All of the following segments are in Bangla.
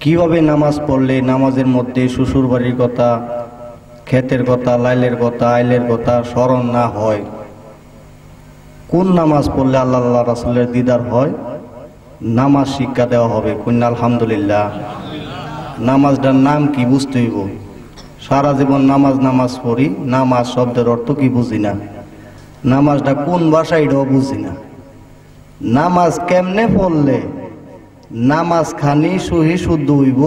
কিভাবে নামাজ পড়লে নামাজের মধ্যে শ্বশুর বাড়ির কথা, ক্ষেতের কথা, লাইলের কথা, আইলের কথা স্মরণ না হয়, কোন নামাজ পড়লে আল্লাহ রাসূলের দিদার হয়, নামাজ শিক্ষা দেওয়া হবে। কন্যা আলহামদুলিল্লাহ। নামাজটার নাম কি বুঝতে হইব। সারা জীবন নামাজ নামাজ পড়ি, নামাজ শব্দের অর্থ কি বুঝি না, নামাজটা কোন ভাষায় এটাও বুঝি না। নামাজ কেমনে পড়লে নামাজ খানি সহি শুদ্ধ হইব,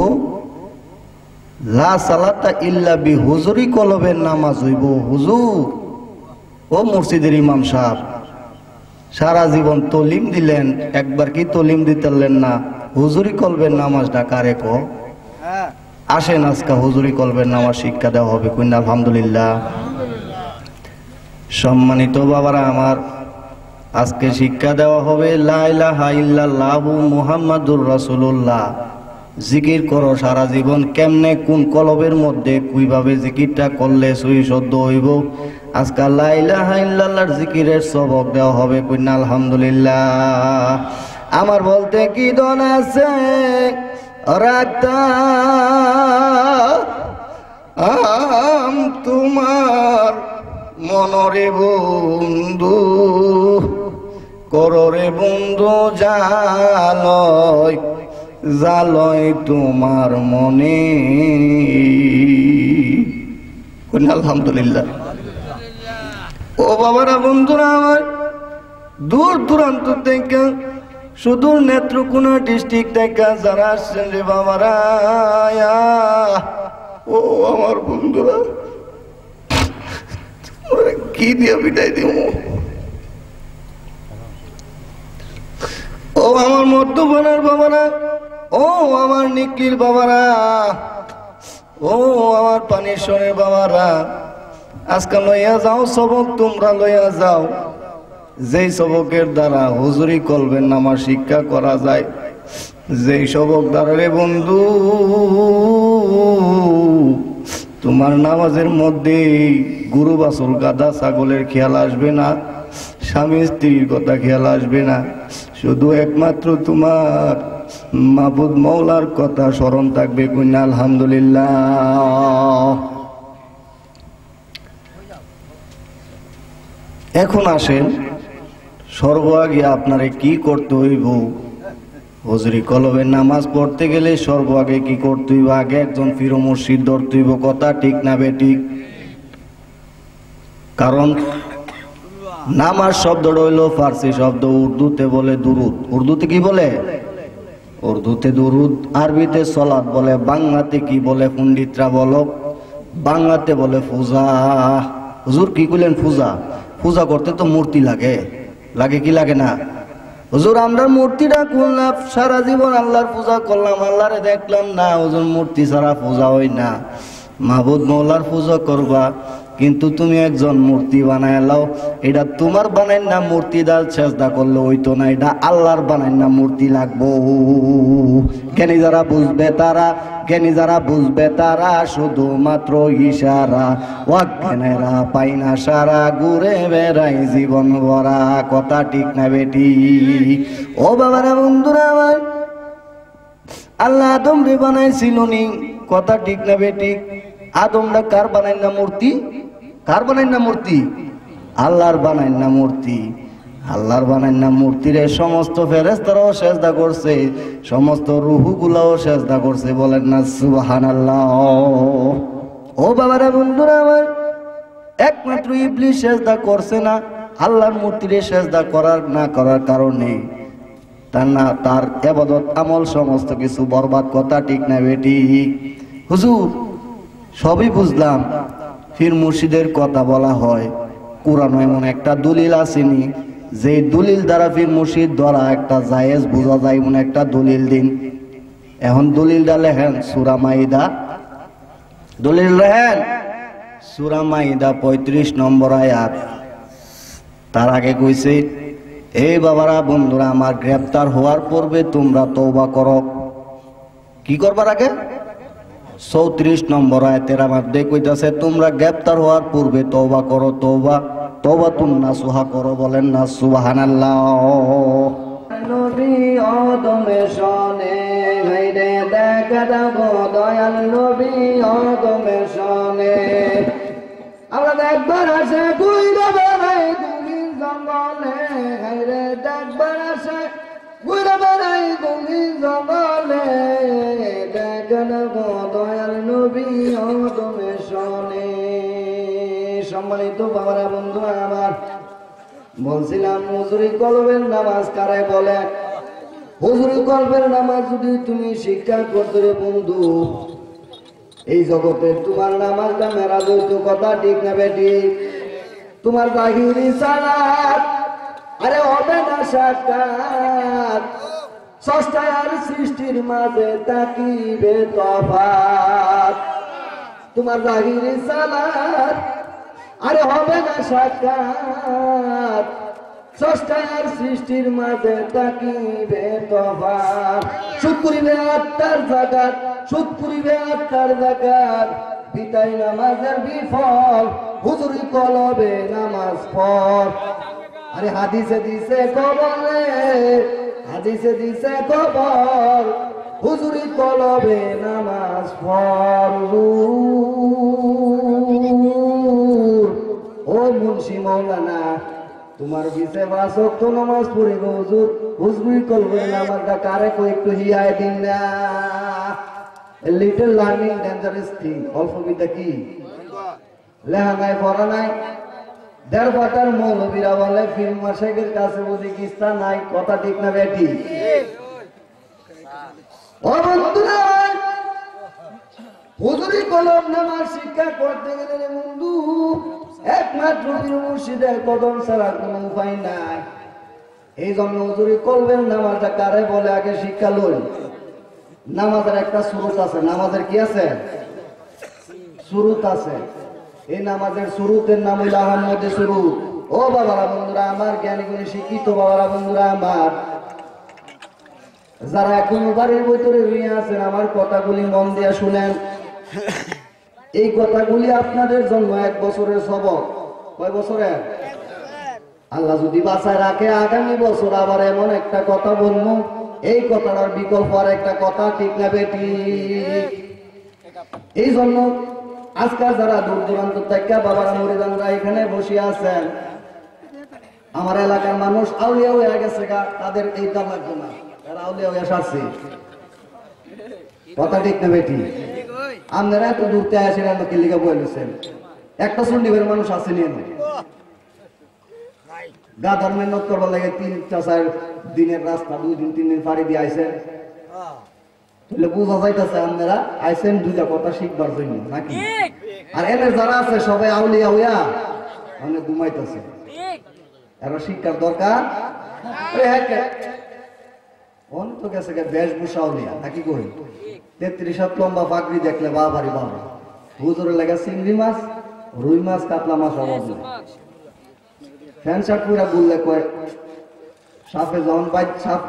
লা সালাতা ইল্লা বি হুজুরি কলবের নামাজ হইব। হুজুর ও মসজিদের ইমাম সাহেব সারা জীবন তলিম দিলেন, একবার কি তলিম দিতেলেন না? হুজুরি কলবের নামাজটা কারে কো? আসেন আজকে হুজুরি কলবের নামাজ শিক্ষা দেওয়া হবে। কন্যা আলহামদুলিল্লাহ। সম্মানিত বাবারা আমার, আজকে শিক্ষা দেওয়া হবে লা ইলাহা ইল্লাল্লাহু মুহাম্মাদুর রাসূলুল্লাহ। জিকির করো সারা জীবন, কেমনে কোন কলবের মধ্যে কিভাবে জিকিরটা করলে সহি শুদ্ধ হইব। আজকে লা ইলাহা ইল্লাল্লাহর জিকিরের সবক দেওয়া হবে। কন্যা আলহামদুলিল্লাহ। আমার বলতে কি দন আছে রাখতাম তোমার মনরে বন্ধু, কররে বন্ধু জালয় জালয় তোমার মনে। আলহামদুলিল্লাহ। ও বাবারা, বন্ধুরা আমার, দূর দূরান্ত থেকে, সুদূর নেত্রকোনা ডিস্ট্রিক্ট থেকে যারা আসছেন রে বাবারা, ও আমার বন্ধুরা, কি দিয়ে বিদায় দিব? ও আমার মধ্যবনের বাবারা, ও আমার নিকির বাবারা, ও আমার পানিশ্বরের বাবারা, আজকে লইয়া যাও সবক, তোমরা লইয়া যাও যেই সবকের দ্বারা হুজুরি কলবের নামাজ শিক্ষা করা যায়। যেই সবক দ্বারা রে বন্ধু তোমার নামাজের মধ্যে গরু বাছুর গাধা ছাগলের খেয়াল আসবে না, স্বামী স্ত্রীর কথা খেয়াল আসবে না, শুধু একমাত্র তোমার মাবুদ মওলার কথা স্মরণ থাকবে। কন্যা আলহামদুলিল্লাহ। এখন আসেন, সর্বাগে আপনারে কি করতে হইব? হুজুরি কলবের নামাজ পড়তে গেলে সর্বাগে কি করতে হইব? আগে একজন পীর মুর্শিদ ধরতে হইব। কথা ঠিক না বেঠিক? কারণ নামাজ শব্দটা হইল ফার্সি শব্দ, উর্দুতে বলে দুরুদ। উর্দুতে কি বলে? উর্দুতে দুরুদ, আরবিতে সলাত বলে, বাংলাতে কি বলে পণ্ডিতরা বলো? বাংলাতে বলে পূজা। হুজুর কি কইলেন? পূজা। পূজা করতে তো মূর্তি লাগে, লাগে কি লাগে না? হুজুর আমরা মূর্তিটা করলাম, সারা জীবন আল্লাহর পূজা করলাম, আল্লাহরে দেখলাম না। হুজুর মূর্তি ছাড়া পূজা হয় না। মাবুদ মওলার পূজা করবা, কিন্তু তুমি একজন মূর্তি বানায় লাও, এটা তোমার বানাই না মূর্তি দা সেজদা করলে হইতো না, এটা আল্লাহর বানাই না মূর্তি লাগবো। জ্ঞানী যারা বুঝবে তারা, জ্ঞানী যারা বুঝবে তারা শুধুমাত্র ইশারা, অজ্ঞানেরা পাই না সারা, ঘুরে বেড়াই জীবন ভরা। কথা ঠিক না বেটি? ও বাবারা, বন্ধুরা আমার, আল্লাহ আদম রে বানাইছিল নি। কথা ঠিক না বেটি? আদমরা কার বানাই না মূর্তি? কার বানাই না মূর্তি? আল্লাহর বানাই না মূর্তি। আল্লাহর বানাই না মূর্তিরে সমস্ত ফেরেশতারাও সেজদা করছে, সমস্ত রূহগুলাও সেজদা করছে। বলেন না সুবহানাল্লাহ? ও বাবারা, বন্ধুরা আমার, একমাত্র ইবলিস সেজদা করছে না। আল্লাহর মূর্তিরে সেজদা করার না করার কারণে তার ইবাদত আমল সমস্ত কিছু বরবাদ। কথা ঠিক না বেটি? হুজুর সবই বুঝলাম, পীর মুর্শিদের কথা বলা হয়, কোরআনে এমন একটা দলিল আসেনি যে দলিল দ্বারা পীর মুর্শিদ ধরা একটা জায়েজ বোঝা যায়, এমন একটা দলিল দিন। এখন দলিলটা লেখেন সূরা মাইদা, দলিল লেখেন সূরা মাইদা 35 নম্বর আয়াত। তার আগে কইছে, এই বাবারা, বন্ধুরা আমার, গ্রেফতার হওয়ার পূর্বে তোমরা তওবা করো। কি করবার আগে? 34 নম্বর আয়াতের মধ্যে কইতাছে তোমরা গ্রেফতার হওয়ার পূর্বে তওবা করো, তওবা তওবাতুন নাসুহা করো। বলেন না সুবহানাল্লাহ? নবী অদমে শোনে গাইরে দেখা দাও দয়াল নবী অদমে শোনে আমরা দেখবার আসে ঘুরে বেড়াই গভীর জঙ্গলে গাইরে দেখবার আসে ঘুরে বেড়াই গভীর জঙ্গলে দেখা দাও দয়াল নবী অদমে শোনে। সম্মানিত বাবারা বন্ধুরা আমার, বলছিলাম হুজুরি কলবের নামাজ কারে বলে? হুজুরি কলবের নামাজ যদি তুমি শিক্ষা করতে রে বন্ধু, এই জগতে তোমার নামাজটা মেরাজ হইতো, কথা ঠিক না বেটি? তোমার জাহিরি সালাত আরে হবে না সাক্ষাৎ, স্রষ্টা আর সৃষ্টির মাঝে তাকিবে তফাৎ। তোমার জাহিরি সালাত আরে হবে না সাক্ষাৎ, স্রষ্টা আর সৃষ্টির মাঝে তাকিবে তফাৎ। সুদ করিবে আত্মার জাকাত, সুদ করিবে আত্মার জাকাত, বিতাই নামাজের বিফল, হুজুরি কলবে নামাজ পড়। আরে হাদিসে দিছে খবর, হাদিসে দিছে খবর, হুজুরি কলবে নামাজ পড়। ও মুন্সি মৌলানা, তোমার বিছে বাসক তো নামাজ পড়ি গো হুজুর, হুজুরি কলবে নামাজটা কারে কো একটু হিয়ায় দিন না। Little learning dangerous thing. অল্প বিদ্যা কি? লেহা নাই, পড়া নাই। দেড় পাতার মৌলবীরা বলে ফিল্ম মাসেকের কাছে বুঝি কিস্তা নাই, কথা ঠিক না বেটি? ও বন্ধুরা, হুজুরি কলম নামাজ শিক্ষা করতে গেলে রে বন্ধু একমাত্র পীর মুর্শিদের কদম ছাড়া কোনো উপায় নাই। এই জন্য হুজুরি কলবের নামাজটা কারে বলে আগে শিক্ষা লই। নামাজের একটা সুরত আছে। নামাজের কি আছে? সুরত আছে। এই নামাজের সুরুতের নাম হইল আহম্মদে সুরুত। ও বাবারা বন্ধুরা আমার, জ্ঞানী গুণী শিক্ষিত বাবারা বন্ধুরা আমার, যারা এখনো বাড়ির ভিতরে রুইয়া আছেন, আমার কথাগুলি মন দিয়া শুনেন। এই কথাগুলি আপনাদের জন্য 1 বছরের সবক। কয় বছরের? আল্লাহ যদি বাঁচায় রাখে আগামী বছর আবার এমন একটা কথা বলবো, এই কথাটার বিকল্প আর একটা কথা, ঠিক না বেটি? এই জন্য আজকাল যারা দূর দূরান্ত থেকে বাবারা মুরিদানরা এখানে বসে আছেন, আমার এলাকার মানুষ আউলিয়া হয়ে গেছে গা, তাদের এইটা লাগবে না, তারা আউলিয়া হয়ে সারছে, কথা ঠিক না বেটি? আপনারা এত দূরতে আসেন, কি লিখে বলেছেন? একটা সন্ডিবের মানুষ আছে নিয়ে গা ধর্মের নত করবার লাগে 3-4 দিনের রাস্তা, 2 দিন 3 দিন পাড়ি দিয়ে আইসেন, বুঝা যাইতেছে আপনারা আইসেন 2টা কথা শিখবার জন্য নাকি? আর এদের যারা আছে সবাই আউলিয়া হইয়া মানে ঘুমাইতেছে, এরা শিক্ষার দরকার। অনেক তো গেছে বেশভূষা আউলিয়া নাকি কই? 33 হাত লম্বা পাগড়ি দেখলে বাবারি বাবা, হুজুরের লেগে চিংড়ি মাছ, রুই মাছ, কাতলা মাছ অভাব নেই। ফ্যান শার্ট পুরা গুললে কয় সাপে যখন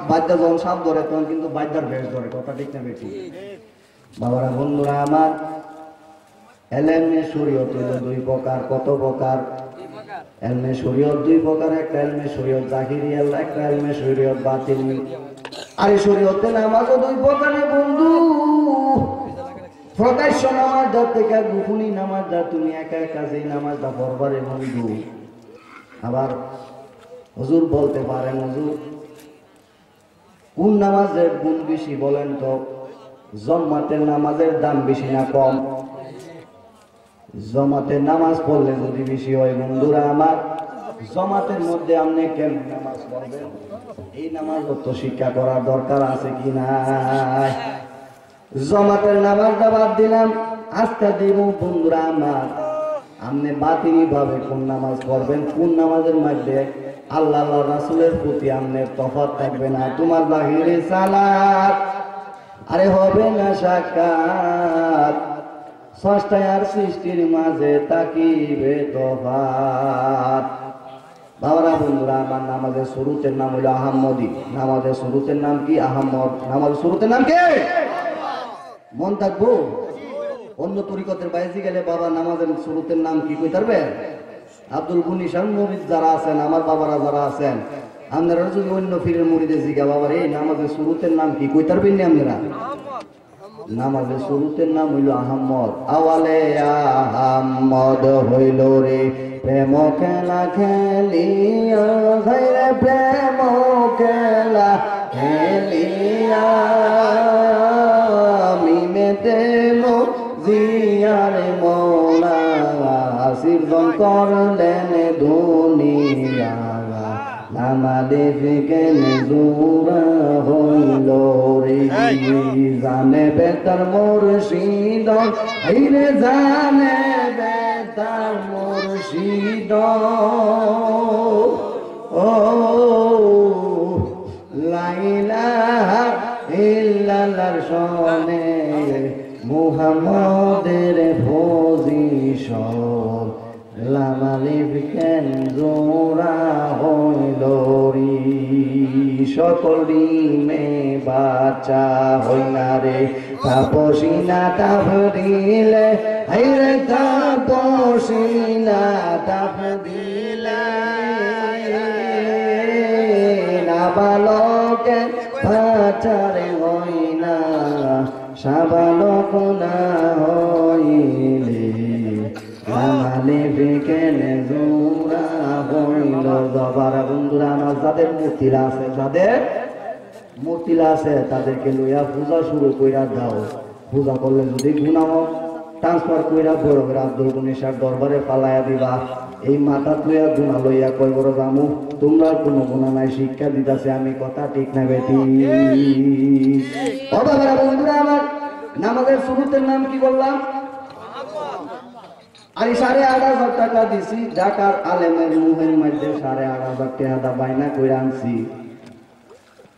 বাদ্যা যখন সাপ ধরে তখন কিন্তু বাদ্যার বেশ ধরে, কথা ঠিক না বেটি? বাবারা বন্ধুরা আমার, এলমে শরীয়ত হইল 2 প্রকার। কত প্রকার? এলমে শরীয়ত 2 প্রকার। একটা এলমে শরীয়ত জাহিরি, একটা এলমে শরীয়ত বাতিনি। আর এই শরীয়তে নামাজও 2 প্রকারের বন্ধু। প্রকাশ্য নামাজটা থেকে গোপনী নামাজটা তুমি একা একা যেই নামাজটা পড়বারে বন্ধু। আবার হুজুর বলতে পারেন, হুজুর কোন নামাজের গুণ বেশি বলেন তো? জমাতের নামাজের দাম বেশি না কম? জমাতের নামাজ পড়লে যদি বেশি হয় বন্ধুরা আমার, জমাতের মধ্যে আপনি কেন নামাজ পড়বেন? এই নামাজ তো শিক্ষা করার দরকার আছে কি নাই? জমাতের নামাজটা বাদ দিলাম, আস্থা দিব বন্ধুরা আমার, আপনি বাতিনি ভাবে কোন নামাজ পড়বেন, কোন নামাজের মধ্যে আল্লাহ রাসূলের প্রতি আপনার তফাৎ থাকবে না। তোমার জাহিরি সালাত আরে হবে না সাক্ষাৎ, স্রষ্টা আর সৃষ্টির মাঝে তাকিবে তফাৎ। বাবারা বন্ধুরা আমার, নামাজের শুরুতের নাম হইল আহম্মদী। নামাজের শুরুতের নাম কি? আহম্মদ। নামাজের শুরুতের নাম কি? মন থাকবো? অন্য তরিকতের বাইরে গেলে বাবা নামাজের শুরুতের নাম কি কই পারবে? আব্দুল গুনি শাহ মুরিদ যারা আছেন, আমার বাবারা যারা আছেন, আপনারা যদি অন্য ফিরের মুড়িতে জিগা বাবার এই নামাজের শুরুতের নাম কি কই তারবেন না আপনারা? নামাজের শুরুতের নাম হইল আহম্মদ। আওয়ালে আহম্মদ হইল রে প্রেম খেলা খেলিয়া, ভাইরে প্রেম খেলা খেলিয়া, মিমেতে জিয়ারে মৌলা সিরজন করলেন দুনিয়া, আমাদের কেন জোড়া হইল রে, জানে বেতার মুর্শিদ, আইরে জানে বেতার মুর্শিদ, ও লা ইলাহা ইল্লাল্লাহর শনে মুহাম্মাদের পজিশন, লামালিব কেন জোড়া হইল রে, সকল ডিমে বাচ্চা হইনা রে, তাপসিনা তাপ দিলে, হাইরে তাপসিনা তাপ দিলে, নাবালকে বাচ্চারে হইনা, সাবালক না হইলে, বন্ধুরা আমার যাদের মূর্তিরা আছে, যাদের মূর্তিরা আছে তাদেরকে লইয়া পূজা শুরু কইরা দাও। পূজা করলে যদি গুনাও ট্রান্সফার কইরা বড় করে আব্দুল গনিশার দরবারে পালাইয়া দিবা। এই মাথা লইয়া গুণা লইয়া কই বড় জামু তোমরা কোনো গুণা নাই, শিক্ষা দিতেছে আমি, কথা ঠিক না বেটি? বন্ধুরা আমার নামাজের শুরুতের নাম কি বললাম? আমি 8,500 টাকা দিছি ঢাকার আলেমের মুহের মধ্যে, 8,500 টাকা বাইনা কইরা আনছি।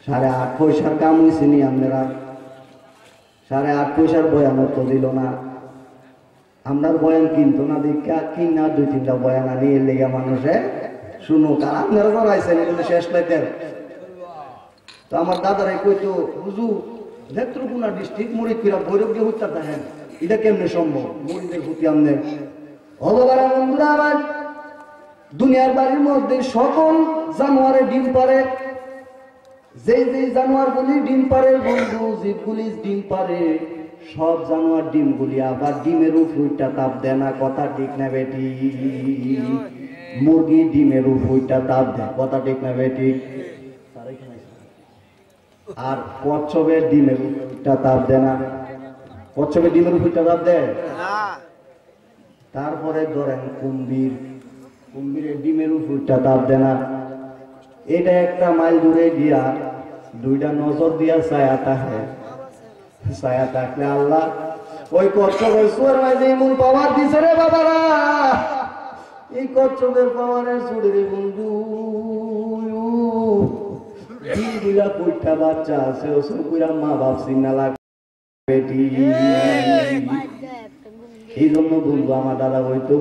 8.5 পয়সার কাম হয়েছে নি আপনারা? 8.5 পয়সার বয়ান তো দিল না। আমরা বয়ান কিনতো না দেখা কিনা 2-3টা বয়ান আনি এর লেগে মানুষে শুনুক। আর আপনারা জড়াইছেন এগুলো শেষ লাইতেন। তো আমার দাদারে কইতো হুজুর নেত্রকোনা ডিস্ট্রিক্ট মুরিদপুরা ভৈরব দিয়ে হত্যা দেখেন, এটা কেমনে সম্ভব? মুরিদের প্রতি আমনে বন্ধুরা আমার দুনিয়ার বাড়ির মধ্যে সকল জানোয়ারে ডিম পারে, যেই জানোয়ার গুলি ডিম পারে বন্ধু, যেগুলি ডিম পারে সব জানোয়ার ডিম গুলি আবার ডিমের উপরটা তাপ দেয় না, কথা ঠিক না বেটি? মুরগি ডিমের উপরটা তাপ দেয়, কথা ঠিক না বেটি? আর কচ্ছপের ডিমের উপরটা তাপ দেয় না, কচ্ছপের ডিমের উপরটা তাপ দেয়। তারপরে ধরেন কুম্ভীরের ডিমের উপরটা তাপ দেয় না। এটা একটা মাইল দূরে গিয়া 2টা নজর দিয়া ছায়া থাকে, ছায়া থাকলে আল্লাহ ওই কচ্ছপের সুরের মাঝে এমন পাওয়ার দিছে রে বাবারা, এই কচ্ছপের পাওয়ারের সুরে রে বন্ধু ডিমগুলা কইটা বাচ্চা আছে, ওসব কইরা মা বাপ চিন্না লাগে বেটি। এই জন্য বন্ধু আমার দাদা হইতো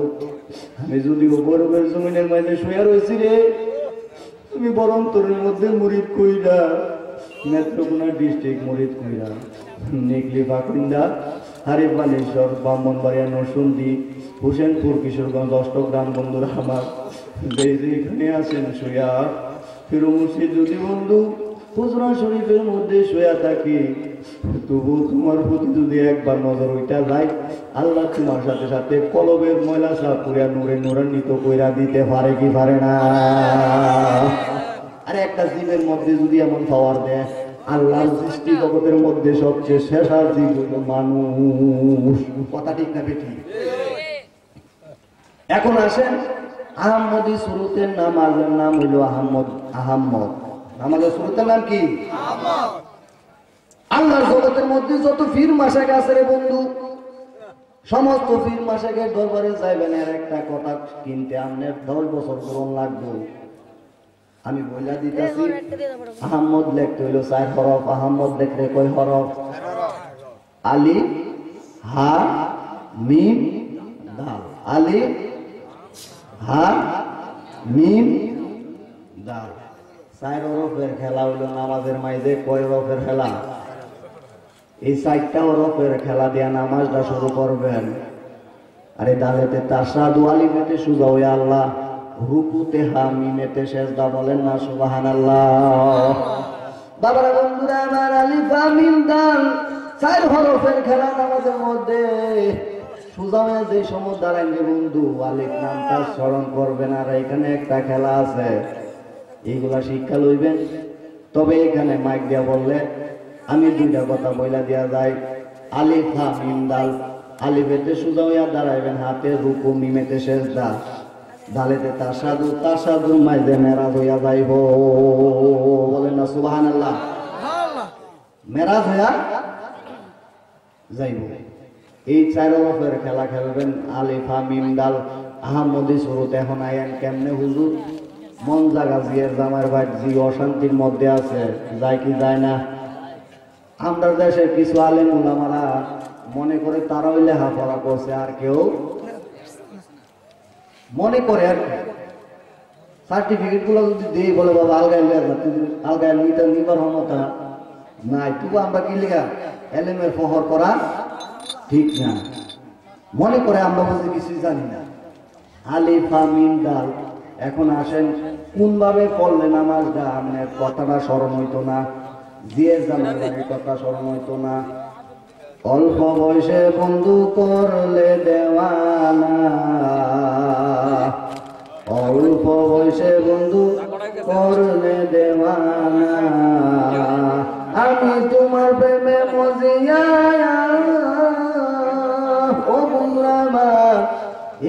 আমি যদি বরফের জমিনের মধ্যে শুয়ে রয়েছি রে, তুমি বরং তরুণের মধ্যে মুরিদ কইরা, নেত্রকোনা ডিস্ট্রিক্ট মুরিদ কইরা, নেকলি বাকুন্দা, হারিবানেশ্বর, ব্রাহ্মণবাড়িয়া, নরসিংদী, হোসেনপুর, কিশোরগঞ্জ, অষ্টগ্রাম বন্ধুরা আমার যেখানে আছেন শুয়া ফিরো মুর্শিদ যদি বন্ধু হুজরা শরীফের মধ্যে শুয়া থাকি, তবু তোমার প্রতি যদি একবার নজর ওইটা যায়, আল্লাহ তোমার সাথে সাথে কলবের ময়লা সাফ করিয়া নূরে নূরান্বিত কইরা দিতে পারে কি পারে না? আর একটা জীবের মধ্যে যদি এমন পাওয়ার দেয়, আল্লাহর সৃষ্টি জগতের মধ্যে সবচেয়ে শেষা জীব হইল মানুষ, কথা ঠিক না বেটি? এখন আসেন আহম্মদী শুরুতের নামাজের নাম হইল আহম্মদ। নামাজের শুরুতের নাম কি? আল্লাহর জগতের মধ্যে যত ফির মাসাক আছে রে বন্ধু, সমস্ত ফির মাসাকের দরবারে যাইবেন, এর একটা কথা কিনতে আপনার 10 বছর পূরণ লাগবে। আমি বইলা দিতেছি, আহম্মদ লিখতে হইল 4 হরফ। আহম্মদ লিখতে কয় হরফ? আলিফ, হা, মিম, দাল। আলিফ, হা, মিম, দাল। 4 হরফের খেলা হইল নামাজের মাইজে। কয় হরফের খেলা? এই 4টা হরফের খেলা দিয়া নামাজটা শুরু করবেন। আরে দালেতে তাসাদু, আলিফেতে সুজা হইয়া আল্লাহ, রুকুতে হা মিমেতে সেজদা, বলেন না সুবহানাল্লাহ। বাবারা বন্ধুরা আমার, আলিফ লাম মিম দাল 4 হরফের খেলা নামাজের মধ্যে। সোজা হয়ে যে সময় দাঁড়ান যে বন্ধু আলিফ নামটা স্মরণ করবেন, আর এখানে একটা খেলা আছে, এইগুলা শিক্ষা লইবেন। তবে এখানে মাইক দিয়া বললে আমি দুইটা কথা বইলা দিয়া যাই। আলিফ লাম মিম দাল, আলিফেতে সোজা হইয়া দাঁড়াইবেন, হাতে রুকু, মিমেতে সেজদা, দালেতে তাসাদু, তাসাদুর মাঝে মেরাজ হইয়া যাইব, বলেন না সুবহানাল্লাহ। মেরাজ হইয়া যাইব। এই 4 হরফের খেলা খেলবেন। আলিফ লাম মিম দাল আহমদি শুরুতে এখন আইন কেমনে হুজুর? মন জাগা জিয়ের জামার ভাই জি অশান্তির মধ্যে আছে, যায় কি যায় না? আমরা দেশের কিছু আলেম উলামারা মনে করে তারাই লেখাপড়া করছে, আর কেউ মনে করে আর কি সার্টিফিকেট গুলো যদি দিই বলে বাবা আলগায় আলগায় লইটা নিবার ক্ষমতা নাই, তবু আমরা কি লেখা এলেমের ফহর করা ঠিক না, মনে করে আমরা বলতে কিছুই জানি না। আলিফ লাম মিম দাল। এখন আসেন কোন ভাবে পড়লে নামাজটা আপনার কথাটা স্মরণ হইতো না, দিয়ে জানার কথা স্মরণ হইতো না। অল্প বয়সে বন্ধু করলে দেওয়ানা, অল্প বয়সে বন্ধু করলে দেওয়ানা, আমি তোমার প্রেমে মজিয়া। ও বন্ধুরা আমার,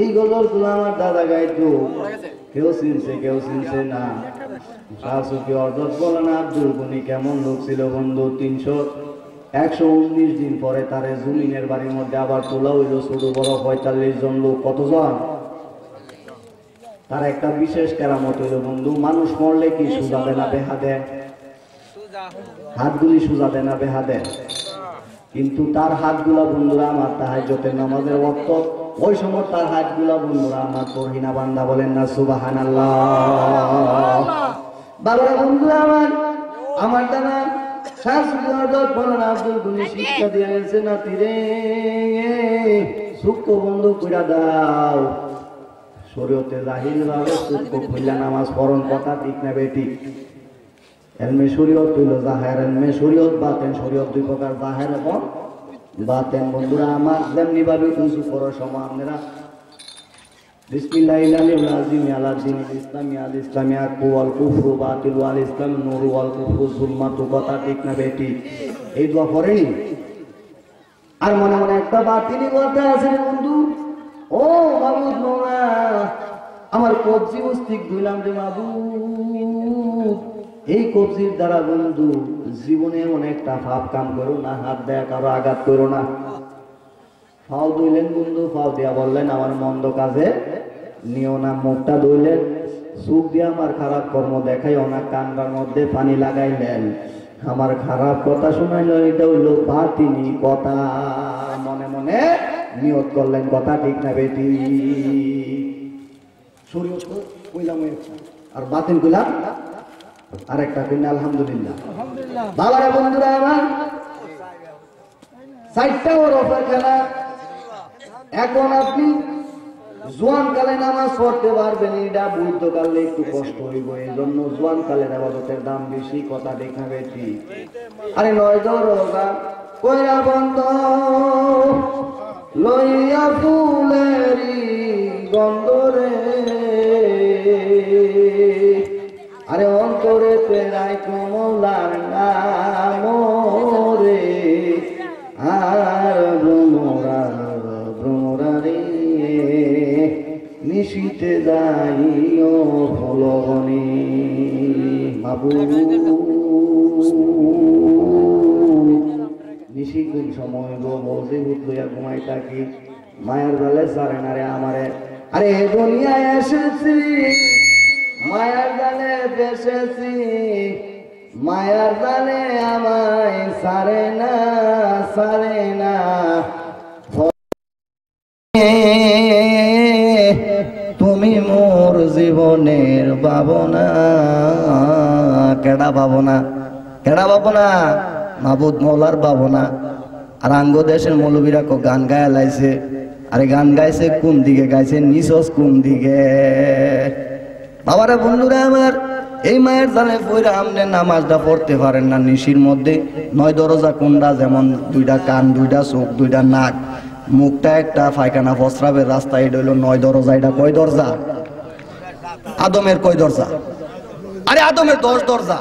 এই গজলগুলো আমার দাদা গাইতো, কেউ চিনছে কেউ চিনছে না। শাহসুফি অর্জত বলেন আব্দুল গনি কেমন লোক ছিল বন্ধু, 119 দিন পরে তারে জমিনের বাড়ির মধ্যে আবার তোলা হইল, ছোট বড় 45 জন লোক। কতজন? তার একটা বিশেষ কেরামত হইল বন্ধু, মানুষ মরলে কি সুজা দেয় না বেহা দেয়? হাতগুলি সুজা দেয় না বেহা দেয়? কিন্তু তার হাতগুলা বন্ধুরা আমার তাহাজ্জুদের নামাজের ওয়াক্ত, ওই সময় তার হাতগুলা বন্ধুরা আমার পরহিনা বান্দা, বলেন না সুবহানাল্লাহ। বাবারা বন্ধুরা আমার দাদা শাহসুফি অর্জত বলেন আব্দুল গনি শিক্ষা দিয়ে গেছে, না তীরে সূক্ষ্ম বন্ধু কইরা দাও। শরীয়তে জাহির ভাবে সূক্ষ্ম কইলা নামাজ পড়ন, কথা ঠিক না বেটি? এলমে শরীয়ত হইল জাহের, এলমে শরীয়ত বাতেন। শরীয়ত দুই প্রকার, জাহের এবং বাতেন। বন্ধুরা আমার যেমনি ভাবে উজু করার সময় আপনারা বিসমিল্লাহিল আলিয়্যিল আযীম আলা দীনিল ইসলামি আল ইসলামিয়া কুওয়াল কুফরু বাতিল ওয়াল ইসলাম নূরু ওয়াল কুফরু যুলমাতু, কথা ঠিক না বেটি? এই দোয়া পড়েনি? আর মনে মনে একটা বাতিনি কথা আছে বন্ধু, ও মাবুদ মওলা আমার কবজি মস্তিক ধুইলাম রে মাবুদ, এই কবজির দ্বারা বন্ধু জীবনে অনেকটা পাপ কাম করো না, হাত দেয়া কারো আঘাত করো না। ফাও ধুইলেন বন্ধু, ফাও দিয়া বললেন আমার মন্দ কাজে নিও না। মুখটা ধুইলেন, চোখ দিয়ে আমার খারাপ কর্ম দেখাইও না। কানটার মধ্যে পানি লাগাইলেন, আমার খারাপ কথা শুনাইল, এটা হইল বাতিনি কথা। মনে মনে নিয়ত করলেন, কথা ঠিক না বেটি? শরীয়ত কইলাম আর বাতিল কইলাম আরেকটা কইনা, আলহামদুলিল্লাহ। বাবারা বন্ধুরা আমার, 4টা হরফের খেলা। এখন আপনি জোয়ান কালে নামাজ পড়তে পারবেন, এটা বৈধ কালে একটু কষ্ট হইব, এই জন্য জোয়ান কালের ইবাদতের দাম বেশি, কথা দেখা বেশি। আরে নয় দরগা কইরা বন্ধ লইয়া ফুলেরি গন্ধরে, আরে অন্তরে তেরাই কমলার নাম রে, আর ভ্রমরারে নিশিতে যাইও ফলবনে। বাবু নিশি কোন সময় গো বসে ভূত লইয়া ঘুমাই থাকি, মায়ের বেলে সারে না রে আমারে। আরে দুনিয়ায় এসেছি মায়ার জালে বেসেছি, মায়ার জালে আমায় সারে না সারে না। তুমি মোর জীবনের ভাবনা, কেডা ভাবনা? কেডা ভাবনা? মাবুদ মৌলার ভাবনা। আর আঙ্গ দেশের মৌলবীরা গান গায়ে লাইছে, আরে গান গাইছে কোন দিকে গাইছে? নিচস কোন দিকে? বাবারা বন্ধুরা আমার, এই মায়ের জালে পয়রা আমনে নামাজটা পড়তে পারেন না। নিশির মধ্যে 9 দরজা কুন্ডা, যেমন 2টা কান, 2টা চোখ, 2টা নাক, মুখটা একটা পায়খানা প্রস্রাবের রাস্তা, এটা হইল 9 দরজা। এটা কয় দরজা? আদমের কয় দরজা? আরে আদমের 10 দরজা।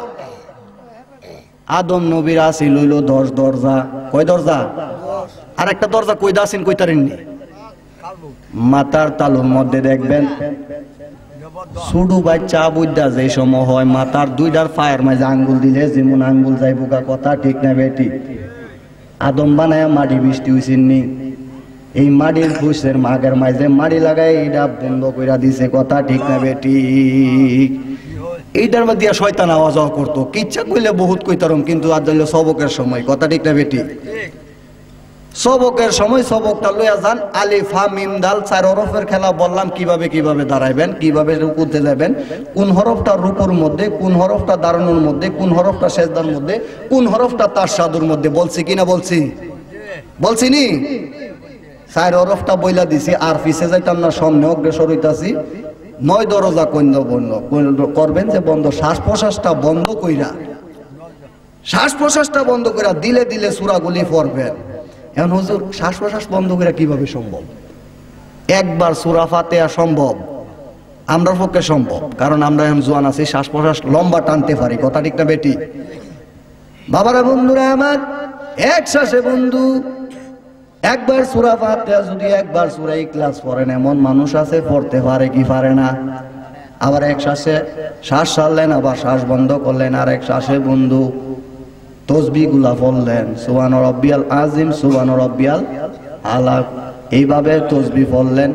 আদম নবীর আসিল হইল 10 দরজা। কয় দরজা? আর একটা দরজা কই দাসিন কইতারেননি? মাথার তালুর মধ্যে দেখবেন সুডু বাচ্চা বুদ্ধা যে সময় হয়, মাথার 2টার পায়ের মাঝে আঙ্গুল দিলে যেমন আঙ্গুল যাই বোকা, কথা ঠিক না বেটি? আদম বানায় মাটি বৃষ্টি হইছেননি, এই মাটির ফুসের মাগের মাঝে মাটি লাগাই এটা বন্ধ কইরা দিছে, কথা ঠিক না বেটি? এইটার মধ্যে শয়তান আওয়াজ করতো, কিচ্ছা কইলে বহুত কইতারম, কিন্তু আজ হইল সবকের সময়, কথা ঠিক না বেটি? সবকের সময় সবকটা লইয়া যান। আলিফ হা মিম দাল 4 হরফের খেলা বললাম, কিভাবে কিভাবে দাঁড়াইবেন, কিভাবে রুকুতে যাবেন, কোন হরফটা রুকুর মধ্যে, কোন হরফটা দাঁড়ানোর মধ্যে, কোন হরফটা সেজদার মধ্যে, কোন হরফটা তাশাহুদের মধ্যে। বলছি কিনা? বলছিনি? 4 হরফটা বইলা দিছি। আর পিছে যাইতাম না, সামনে অগ্রসর হইতাছি। 9 দরজা বন্ধ করবেন, যে বন্ধ, শ্বাস প্রশ্বাসটা বন্ধ কইরা, শ্বাস প্রশ্বাসটা বন্ধ কইরা দিলে দিলে সূরাগুলি পড়বেন। এখন হুজুর শ্বাস প্রশ্বাস বন্ধ করে কিভাবে সম্ভব? একবার সূরা ফাতিহা সম্ভব, আমরার পক্ষে সম্ভব, কারণ আমরা এখন জোয়ান আছি, শ্বাস প্রশ্বাস লম্বা টানতে পারি, কথা ঠিক না বেটি? বাবারা বন্ধুরা আমার, এক শ্বাসে বন্ধু একবার সূরা ফাতিহা যদি একবার সূরা ইখলাস পড়েন, এমন মানুষ আছে পড়তে পারে কি পারে না? আবার এক শ্বাসে শ্বাস ছাড়লেন, আবার শ্বাস বন্ধ করলেন, আর এক শ্বাসে বন্ধু তসবিহ গুলা পড়লেন, সুবহান রাব্বিয়াল আযীম, সুবহান রাব্বিয়াল আলা, এইভাবে তসবিহ পড়লেন।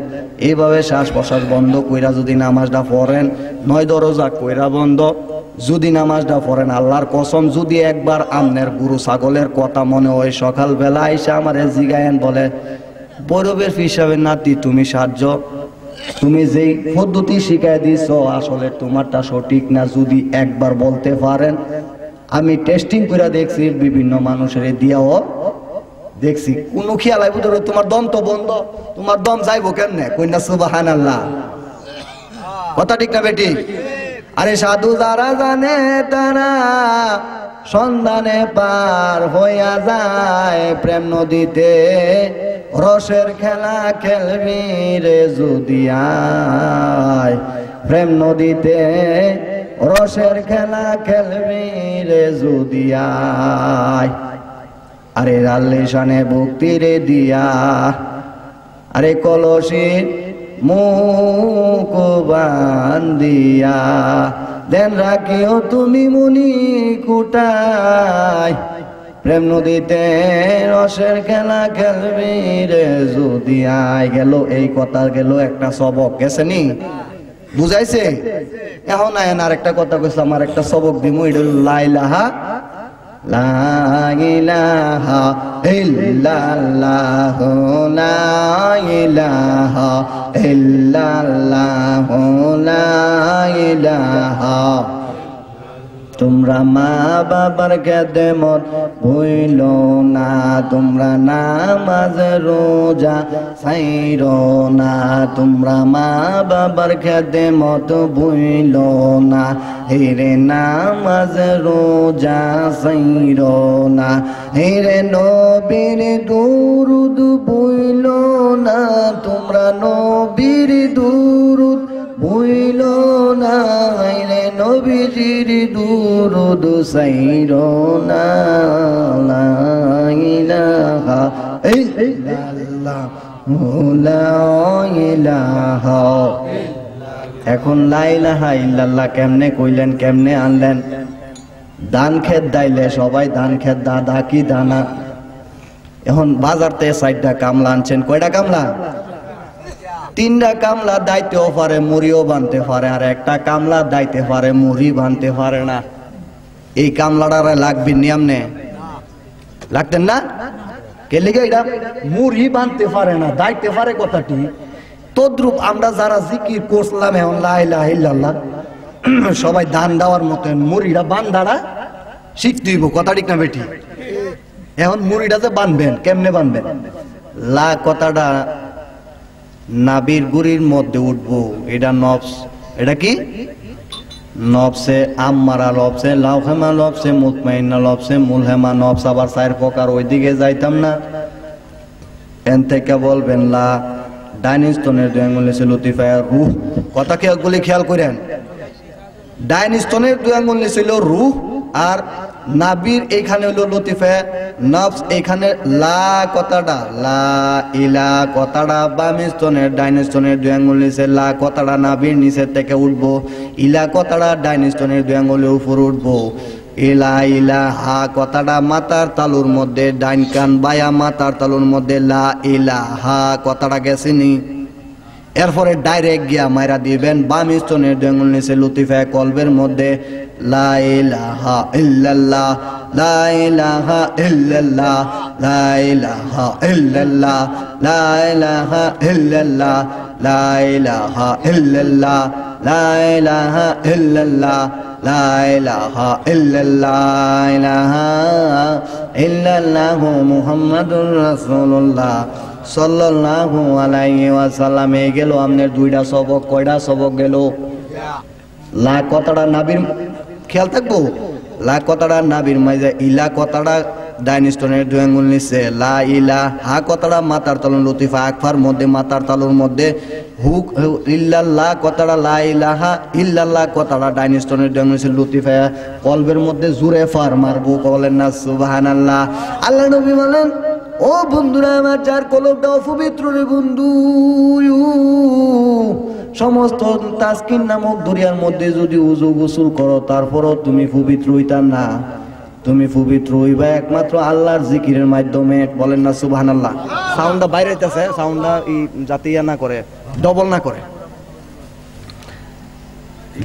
এইভাবে শ্বাস প্রশ্বাস বন্ধ কইরা যদি নামাজটা পড়েন, 9 দরজা কইরা বন্ধ যদি নামাজটা পড়েন, আল্লাহর কসম, যদি একবার আমনের গরু ছাগলের কথা মনে হয়, সকালবেলা আইসা আমারে জিগায়েন, বলে বৈরবের হিসাবে নাতি তুমি সাহায্য, তুমি যেই পদ্ধতি শিখাই দিছ আসলে তোমারটা সঠিক না, যদি একবার বলতে পারেন। আমি টেস্টিং করে দেখছি, বিভিন্ন মানুষের দিয়াও দেখছি, কোন খেয়াল আইব ধরো, তোমার দম তো বন্ধ, তোমার দম যাইবো কেমনে? কইনা সুবহানাল্লাহ, কথা ঠিক না বেটি? আরে সাধু যারা জানে তারা সন্ধানে পার হইয়া যায়, প্রেম নদীতে রসের খেলা খেলবি রে যদি আয়, প্রেম নদীতে রসের খেলা খেলবি রে যদি আয়। আরে রাল্লিশানে ভক্তি রে দিয়া, আরে কলসির মুখ বান্দিয়া, দেন রাখিও তুমি মুনি কুটায়, প্রেম নদীতে রসের খেলা খেলবি রে যদি আয়। গেল এই কথা, গেল একটা সবক, গেছে নি? বুঝাইছে? এখন আয়েন আর একটা কথা কইছে, আমার একটা সবক দিমু, এটা লা ইলাহা ইল্লাল্লাহ, লা ইলাহা ইল্লাল্লাহ, লা ইলাহা। তোমরা মা বাবার খেদমত ভুইল না, তোমরা নামাজ রোজা ছাইরো না, তোমরা মা বাবার খেদমত ভুইল না, হেরে নামাজ রোজা ছাইরো না, হেরে নবীর দুরুদ ভুইল না, তোমরা নবীর দুরুদ ভুইল না, রে নবীজির দুরুদ ছাইরো না, লা ইলাহা ইল্লাল্লাহ, লা ইলাহা। এখন লা ইলাহা ইল্লাল্লাহ কেমনে কইলেন, কেমনে আনলেন? ধান খেত দাইলে সবাই ধান খেত দাদা কি দানা। এখন বাজার থেকে 4টা কামলা আনছেন, কয়টা কামলা? 3টা কামলা দাইতেও পারে, মুড়িও বানতে পারে, আর একটা কামলা দাইতে পারে, মুড়ি বানতে পারে না। এই কামলাটারে লাগবে নিয়মনে, লাগতেন না? কে লিগে? এটা মুড়ি বানতে পারে না, দাইতে পারে কথাটি। তদ্রুপ আমরা যারা জিকির করলাম এখন লা ইলাহা ইল্লাল্লাহ, সবাই দান দেওয়ার মতন মুড়িটা বান্ধারা শিখতে হইব, কথা ঠিক না বেটি? এখন মুড়িটা যে বানবেন, কেমনে বানবেন? লা কথাটা নাবির গুড়ির মধ্যে উঠবো, এটা নফস, এটা কি নফসে আম্মারা লফসে লাউহেমা লফসে মুতমাইন্না লফসে মুলহেমা নফস আবার 4 প্রকার। ওইদিকে যাইতাম না। এন থেকে বলবেন লা ডাইন স্তনের 2 আঙ্গুল নিচে লতিফায় রূহ। কথা কি এগুলি খেয়াল করেন? ডাইন স্তনের 2 আঙ্গুল নিচে হলো রূহ, আর নাবির এইখানে হলো লতিফা নফস। এইখানে লা কথাটা, লা ইলা কথাটা বাম স্তনের ডাইন স্তনের 2 আঙ্গুল নিচে, লা কথাটা নাবির নিচের থেকে উঠবো, ইলা কথাটা ডাইন স্তনের 2 আঙ্গুলের উপর উঠবো। ইলা ইলা হা কথাটা মাথার তালুর মধ্যে, ডাইন কান বায়া মাথার তালুর মধ্যে, লা ইলা হা কথাটা গেছিনি। এরপরে ডাইরেক্ট গিয়া মাইরা দিবেন বাম স্তনের 2 আঙ্গুল নিচে লতিফা কলবের মধ্যে, লা ইলাহা ইল্লাল্লাহ, লা ইলাহা ইল্লাল্লাহ, লা ইলাহা ইল্লাল্লাহ, লা ইলাহা ইল্লাল্লাহ, লা ইলাহা ইল্লাল্লাহ, লা ইলাহা ইল্লাল্লাহ, লা ইলাহা ইল্লাল্লাহ, ইলাহা ইল্লাল্লাহু মুহাম্মাদুর রাসূলুল্লাহ সাল্লাল্লাহু আলাইহি ওয়াসাল্লাম। এই গেল আপনার 2টা সবক। কয়টা সবক গেল? লা কথাটা নাবির, খেয়াল থাকবো, লা কথাটা নাবির মাঝে, ইলা কথাটা ডাইন স্তনের 2 আঙ্গুল নিচে, লা ইলা হা কথাটা মাথার তালুর লতিফা আকফার মধ্যে, মাথার তালুর মধ্যে, হুক ইল্লাল্লাহ কথাটা, লা ইলাহা ইল্লাল্লাহ কথাটা ডাইন স্তনের 2 আঙ্গুল নিচে লতিফা কলবের মধ্যে জুরে ফার মারবো। বলেন না সুবহানাল্লাহ। আল্লাহ নবী বলেন, ও বন্ধুরা আমার, যার কলবটা অপবিত্র রে বন্ধু, সমস্ত তাসকিন নামক দরিয়ার মধ্যে যদি উজু গোসল করো, তারপরও তুমি পবিত্র হইতাম না। তুমি পবিত্র হইবা একমাত্র আল্লাহর জিকিরের মাধ্যমে। বলেন না সুবহানাল্লাহ। সাউন্ডটা বাইরে হইতাছে, সাউন্ডটা যাতে ইয়া না করে, ডবল না করে,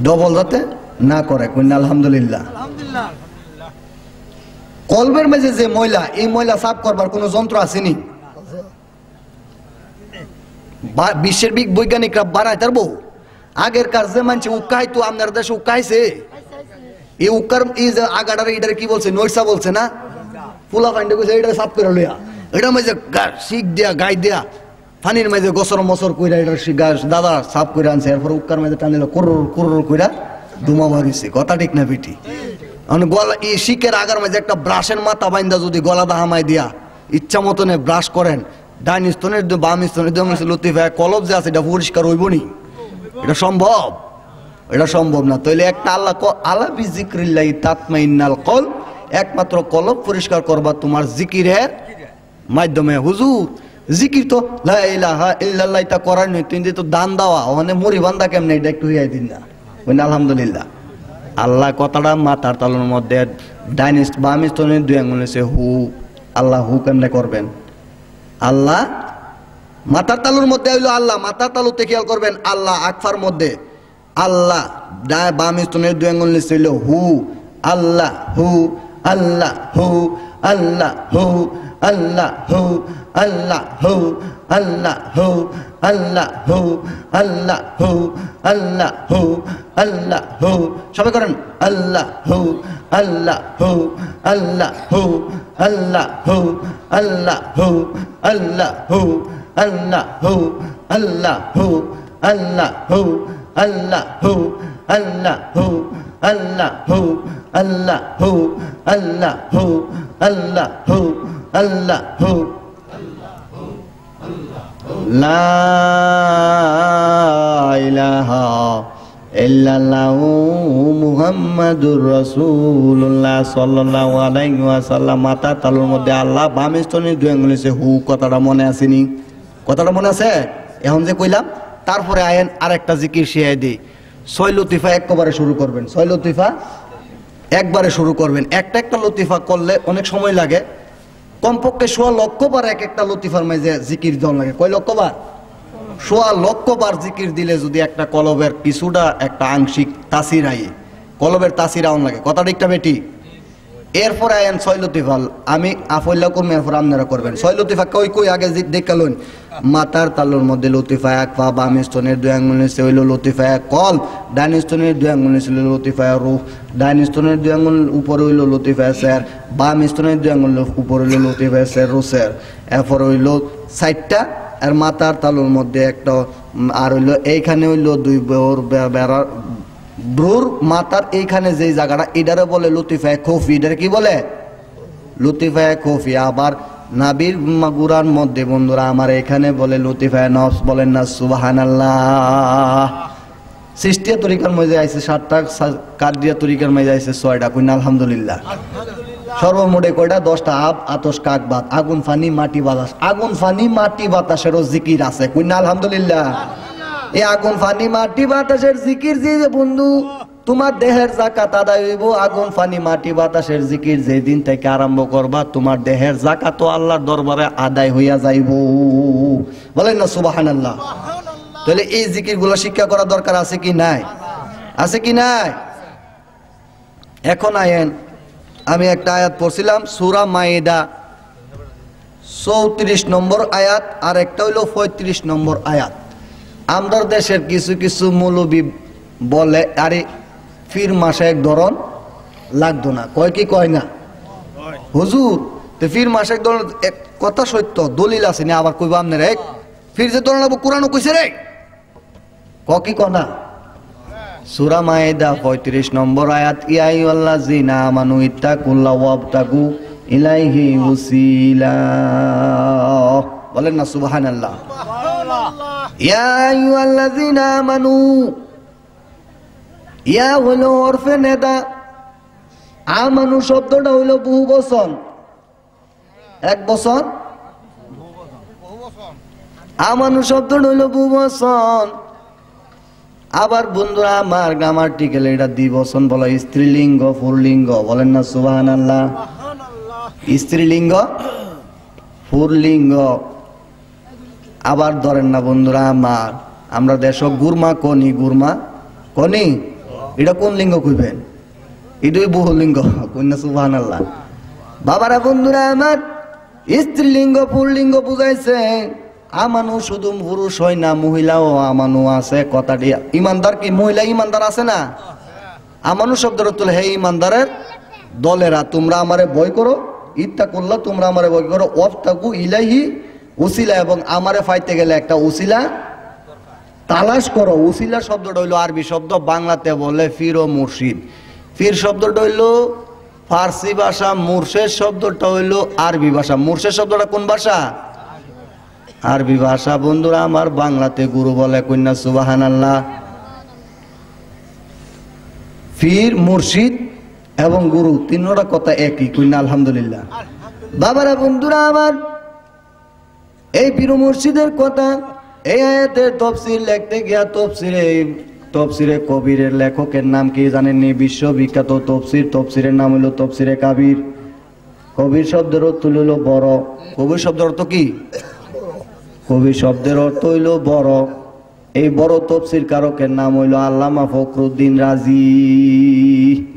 ডবল যাতে না করে। কইনা আলহামদুলিল্লাহ। কলবের মাঝে যে ময়লা, এই ময়লা সাফ করবার কোন যন্ত্র আসেনি। বিশ্বের বৈজ্ঞানিকরা বানায় তারবো। আগের কার যে মানছে উকাইতো, আপনার দেশে উকাইছে, এই উকার এই যে আগাটারে এটারে কি বলছে, নৈসা বলছে না, ফুলা ফাইন্ডে কইছে এটা সাফ করে লইয়া, এটা মাঝে শিক দিয়া গাই দিয়া পানির মাঝে গসর মসর কইরা এটা গাছ দাদা সাফ করে আনছে। এরপর উকার মাঝে টানিল কুরুর কুরুর কইরা ধুমা বাড়িছে। কথা ঠিক না বেটি? গলা এই শিকের আগার মাঝে একটা ব্রাশের মাথা বাইন্দা যদি গলাটা হামাই দিয়া ইচ্ছা মতনে ব্রাশ করেন, ডাইন স্তনের বাম স্তনের লতিফা কলব যে আছে এটা পরিষ্কার হইব নি? এটা সম্ভব? এটা সম্ভব না। তাইলে একটা আল্লাহ আলা বিজিক্রিল্লাহি তাতমাইন্নাল কলব, একমাত্র কলব পরিষ্কার করবা তোমার জিকিরের মাধ্যমে। হুজুর জিকির তো লা ইলাহা ইল্লাল্লাহ তা করার নয়, তুমি তো দান দেওয়া, ওখানে মরি বান্দা কেমনে, এটা একটু হইয়াই দিন না। আলহামদুলিল্লাহ। আল্লাহ কথাটা মাথার তালুর মধ্যে, ডাইন বাম স্তনের 2 আঙ্গুল নিচে হু। আল্লাহ হু কেমনে করবেন? আল্লাহ মাথার তালুর মধ্যে হইলো আল্লাহ, মাথার তালুতে খেয়াল করবেন আল্লাহ আকফার মধ্যে, আল্লাহ বাম স্তনের 2 আঙ্গুল নিচে হইলো হু। আল্লাহ হু, আল্লাহ হু, আল্লাহ হু, আল্লাহ হু, আল্লাহ হু, আল্লাহ হু, আল্লাহ হু, আল্লাহ হু, আল্লাহ হু, আল্লাহ হু। সবাই করেন আল্লাহ হু, আল্লাহ হু, আল্লাহ হু, আল্লাহ হু, আল্লাহ হু, আল্লাহ হু, আল্লাহ হু, আল্লাহ হু, আল্লাহ হু, আল্লাহ হু, আল্লাহ হু, আল্লাহ হু, আল্লাহ হু, আল্লাহ হু, আল্লাহ হু, আল্লাহ হু। লা ইলাহা ইল্লাল্লাহু মুহাম্মাদুর রাসূলুল্লাহ সাল্লাল্লাহু আলাইহি ওয়াসাল্লাম। মাথা তালুর মধ্যে আল্লাহ, বাম স্তনের 2 আঙ্গুল নিচে হু। কথাটা মনে আসেনি? কথাটা মনে আছে? এখন যে কইলাম, তারপরে আয়েন আরেকটা জিকির শিখাই দিই। 6 লতিফা একবারে শুরু করবেন। 6 লতিফা একবারে শুরু করবেন। একটা লতিফা করলে অনেক সময় লাগে, কমপক্ষে 100 লক্ষ বার এক একটা লতিফার মাঝে জিকির দেওয়া লাগে। কয় লক্ষ বার? 100 লক্ষ বার জিকির দিলে যদি একটা কলবের কিছুটা একটা আংশিক তাসির আই, কলবের তাসির আউন লাগে। কথা ঠিকটা বেটি? এরপরে আয়েন 6 লতিফা আমি আফল্লা করবো, এরপর আপনারা করবেন। 6 লতিফা কই আগে দেখালুন। মাথার তালুর মধ্যে লতিফা এক পা, বাম স্তনের 2 আঙ্গুল নিচে হইল লতিফা এক কল, ডাইন স্তনের 2 আঙ্গুল নিচে হইল লতিফা রূহ, ডাইন স্তনের 2 আঙ্গুল উপরে হইল লতিফা সের, বাম স্তনের 2 আঙ্গুল উপরে হইল লতিফা সের রুসের। এরপর হইল 4টা, আর মাথার তালুর মধ্যে একটা, আর হইল এইখানে হইল 2 বেড়ার ব্রুর মাথার এইখানে যে জায়গাটা এটারে বলে লতিফায়ে খফি, এটারে কি বলে? লতিফায়ে খফি। আবার নাবির গুরার মধ্যে বন্ধুরা আমার এখানে বলে লতিফায়ে নফস। বলেন না সুবহানাল্লাহ। সৃষ্টিয়া তরিকার মধ্যে আইছে 7টা, কাদরিয়া তরিকার মধ্যে আইছে 6টা। কইনা আলহামদুলিল্লাহ। সর্বমোটে কয়টা? 10টা। আব, আতস, কাক, বাত, আগুন, ফানি, মাটি, বাতাস। আগুন, ফানি, মাটি, বাতাসেরও জিকির আছে। কইনা আলহামদুলিল্লাহ। এই আগুন, ফানি, মাটি, বাতাসের জিকির যে বন্ধু তোমার দেহের যাকাত আদায় হইব। আগুন, ফানি, মাটি, বাতাসের জিকির যেদিন থেকে আরম্ভ করবা তোমার দেহের যাকাত আল্লাহর দরবারে আদায় হইয়া যাইব। বলেন না সুবহানাল্লাহ। তাহলে এই জিকির গুলো শিক্ষা করা দরকার আছে কি নাই? আছে কি নাই? এখন আয়েন আমি একটা আয়াত পড়ছিলাম সূরা মাইদা 34 নম্বর আয়াত, আর একটা হইল 35 নম্বর আয়াত। আমাদের দেশের কিছু কিছু মৌলবী বলে আরে ফির মাসে এক ধরন লাগতো না। কয় কি কয় না হুজুর? তো ফির মাসে এক ধরন এক কথা সত্য, দলিল আছে না? আবার কইবা আমনে রে ফির যে ধরন কোরআনও কইছে রে, ক কি কনা? সূরা মাইদা 35 নম্বর আয়াত, ইয়া আইয়ুহাল্লাযীনা আমানু ইত্তাকুল্লাহ ওয়াবতাগু ইলাইহি ওয়াসিলা। বলেন না সুবহানাল্লাহ। ইয়া আইয়ুহাল্লাযীনা আমানু, ইয়া হলো ওরফে নেদা, আমানু শব্দটা হইল বহু বচন। এক বচন, আমানু শব্দটা হইল বহু বচন। আবার বন্ধুরা আমার গ্রামাটিক্যাল এটা দ্বিবচন বলা, স্ত্রীলিঙ্গ, পুরলিঙ্গ। বলেন না সুবহানাল্লাহ। স্ত্রীলিঙ্গ, পুরলিঙ্গ। আবার ধরেন না বন্ধুরা আমার আমরা দেশ গুরমা কনি, গুরমা কনি, এটা কোন লিঙ্গ কইবেন? এটাই বহুলিঙ্গ। কন্যা সুবহানাল্লাহ। বাবারা বন্ধুরা আমার স্ত্রীলিঙ্গ পুরলিঙ্গ বুঝাইছে। আমানু শুধু পুরুষ হয় না, মহিলাও আমানু আছে। কথাটি ইমানদার কি মহিলা ইমানদার আছে না? আমানু শব্দের তুলে হে ইমানদারের দলেরা তোমরা আমারে ভয় করো, ইত্তাকুল্লাহ তোমরা আমারে ভয় করো, ওয়াবতাগু ইলাইহি উসিলা, এবং আমারে পাইতে গেলে একটা উসিলা তালাশ করো। উসিলা শব্দটা হইল আরবি শব্দ, বাংলাতে বলে ফির ও মুর্শিদ। ফির শব্দটা হইল ফার্সি ভাষা, মুর্শেদ শব্দটা হইল আরবি ভাষা। মুর্শেদ শব্দটা কোন ভাষা? আরবি ভাষা। বন্ধুরা আমার বাংলাতে গুরু বলে। কন্যা সুবহানাল্লাহ। ফির, মুর্শিদ এবং গুরু তিনটা কথা একই। কন্যা আলহামদুলিল্লাহ। বাবারা বন্ধুরা আমার এই পীর মুর্শিদের কথা এই আয়াতের তফসির লিখতে গিয়া তফসিরে কবিরের লেখকের নাম কি জানেননি? বিশ্ববিখ্যাত তফসির, তফসিরের নাম হলো তফসিরে কাবির। কবির শব্দের অর্থ হইল বড়। কবির শব্দের অর্থ কি? কবি শব্দের অর্থ হইল বড়। এই বড় তফসির কারকের নাম হইল আল্লামা ফখরুদ্দিন রাজি।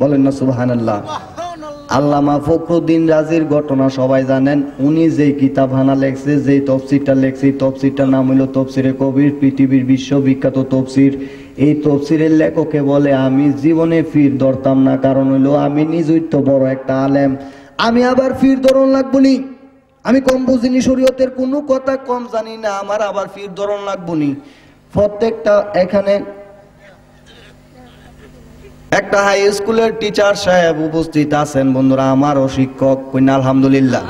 বলেন না সুবহানাল্লাহ। আল্লামা ফখরুদ্দিন রাজির ঘটনা সবাই জানেন। উনি যেই কিতাবখানা লেখছে, যেই তফসিরটা লেখছে, তফসিরটার নাম হইল তফসিরে কবির, পৃথিবীর বিশ্ববিখ্যাত তফসির। এই তফসিরের লেখকে বলে আমি জীবনে ফির ধরতাম না, কারণ হইলো আমি নিজই তো বড় একটা আলেম, আমি আবার ফির ধরন লাগবো নি, আমি কম বুঝিনি, শরীয়তের কোনো কথা কম জানি না, আমার আবার ফির ধরন লাগবো নি। প্রত্যেকটা এখানে একটা হাই স্কুলের টিচার সাহেব উপস্থিত আছেন বন্ধুরা, আমারও শিক্ষক। কন্যা আলহামদুলিল্লাহ।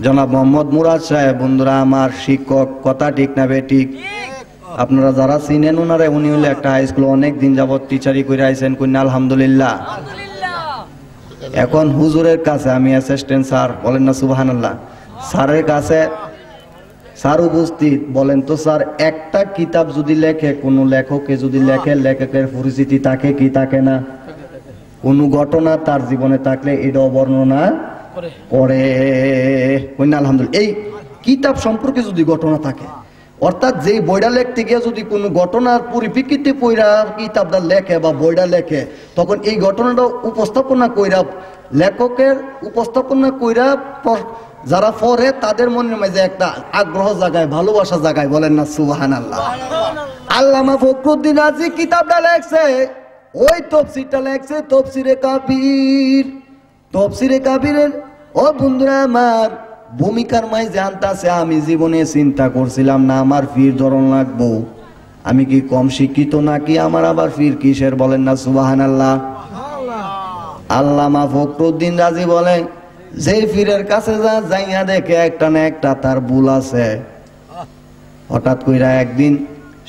জনাব মোহাম্মদ মুরাদ সাহেব বন্ধুরা আমার শিক্ষক। কথা ঠিক না বেঠিক? আপনারা যারা চিনেন ওনারে, উনি হলে একটা হাই স্কুল অনেক দিন যাবত টিচারি করে আইছেন। কন্যা আলহামদুলিল্লাহ। এখন হুজুরের কাছে আমি অ্যাসিস্ট্যান্ট স্যার। বলেন না সুবহানাল্লাহ। স্যারের কাছে স্যার উপস্থিত। বলেন তো স্যার, একটা কিতাব যদি লেখে, কোন লেখকে যদি লেখে, লেখকের পরিচিতি থাকে কি থাকে না? কোন ঘটনা তার জীবনে থাকলে এটা বর্ণনা করে। কন্যা আলহামদুলিল্লাহ। এই কিতাব সম্পর্কে যদি ঘটনা থাকে, অর্থাৎ যে বইটা লিখতে গিয়ে যদি কোনো ঘটনার পরিপ্রেক্ষিতে পইরা কিতাবটা লেখে বা বইটা লেখে, তখন এই ঘটনাটা উপস্থাপনা কইরা, লেখকের উপস্থাপনা কইরা যারা পড়ে তাদের মনের মাঝে একটা আগ্রহ জাগায়, ভালোবাসা জাগায়। বলেন না সুবহানাল্লাহ। আল্লামা ফখরুদ্দিন রাজি কিতাবটা লেখছে, ওই তফসিরটা লেখছে তফসিরে কাবির। তফসিরে কাবিরের ও বন্ধুরা আমার ভূমিকার মাঝে জানতাছে, আমি জীবনে চিন্তা করছিলাম না আমার ফির ধরন লাগবো, আমি কি কম শিক্ষিত নাকি? আমার আবার ফির কিসের? বলেন না সুবহানাল্লাহ। আল্লামা ফখরুদ্দিন রাজি বলে, যে ফিরের কাছে যাইয়া দেখে একটা না একটা তার ভুল আছে। হঠাৎ কইরা একদিন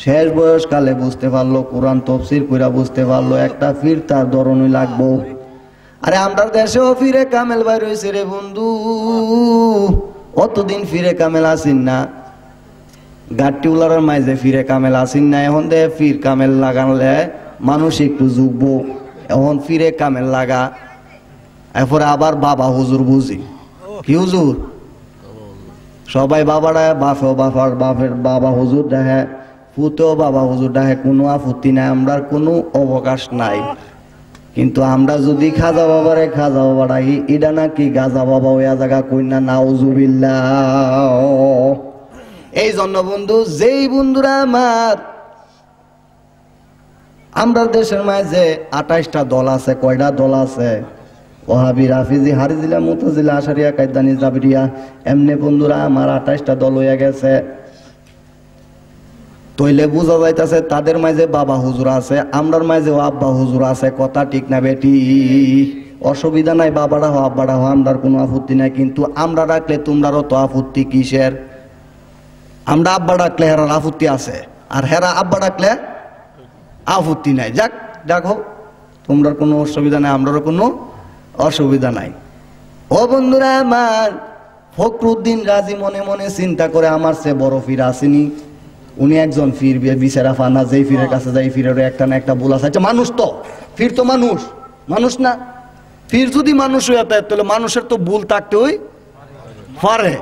শেষ বয়সকালে বুঝতে পারলো, কোরআন তফসির কইরা বুঝতে পারলো একটা ফির তার ধরনই লাগবো। আরে আমরা দেশেও ফিরে কামেল বাইর হয়েছে রে বন্ধু, অতদিন ফিরে কামেল আসিন না, গাট্টিউলার মাঝে ফিরে কামেল আসিন না। এখন দে ফির কামেল লাগালে মানুষ একটু যুগবো, এখন ফিরে কামেল লাগা। এরপরে আবার বাবা হুজুর বুঝি, কি হুজুর? সবাই বাবারা বাপেও বাপের বাবা হুজুর দেখে, পুতেও বাবা হুজুর দেখে, কোনো আপত্তি নাই, আমরা কোনো অবকাশ নাই। কিন্তু আমরা যদি খাজা বাবারে খাজা বাবারা ইডা নাকি গাজা বাবা ওয়া জায়গা কইনা নাউজুবিল্লাহ। এই জন্য বন্ধু, যেই বন্ধুরা আমরা দেশের মাঝে 28টা দল আছে, কয়টা দল আছে? ওহাবি, রাফিজি, হারিজিলা, মুতাজিলা, আশারিয়া, কায়দানি, জাবরিয়া, এমনি বন্ধুরা আমার 28টা দল হয়ে গেছে। তইলে বুঝা যাইতাছে তাদের মাঝে বাবা হুজুর আছে, আমরার মাঝেও আব্বা হুজুর আছে। কথা ঠিক না বেটি? অসুবিধা নাই, বাবারা হো আব্বারা হো, আমরার কোনো আপত্তি নাই। কিন্তু আমরা রাখলে তোমরারও তো আপত্তি কিসের? আমরা আব্বা ডাকলে হেরার আপত্তি আছে, আর হেরা আব্বা ডাকলে আপত্তি নাই। যাক দেখো, তোমরার কোনো অসুবিধা নাই, আমরারও কোনো অসুবিধা নাই। ও বন্ধুরা আমার, ফখরুদ্দিন রাজি মনে মনে চিন্তা করে, আমার সে বড় ফির আসেনি, উনি একজন ফির বিচারা ফানা, যেই ফিরের কাছে যাই ফিরের একটা না একটা ভুল আছে। আচ্ছা মানুষ তো, ফির তো মানুষ, মানুষ না? ফির যদি মানুষ হয়ে থাকে তাহলে মানুষের তো ভুল থাকতে ওই পারে,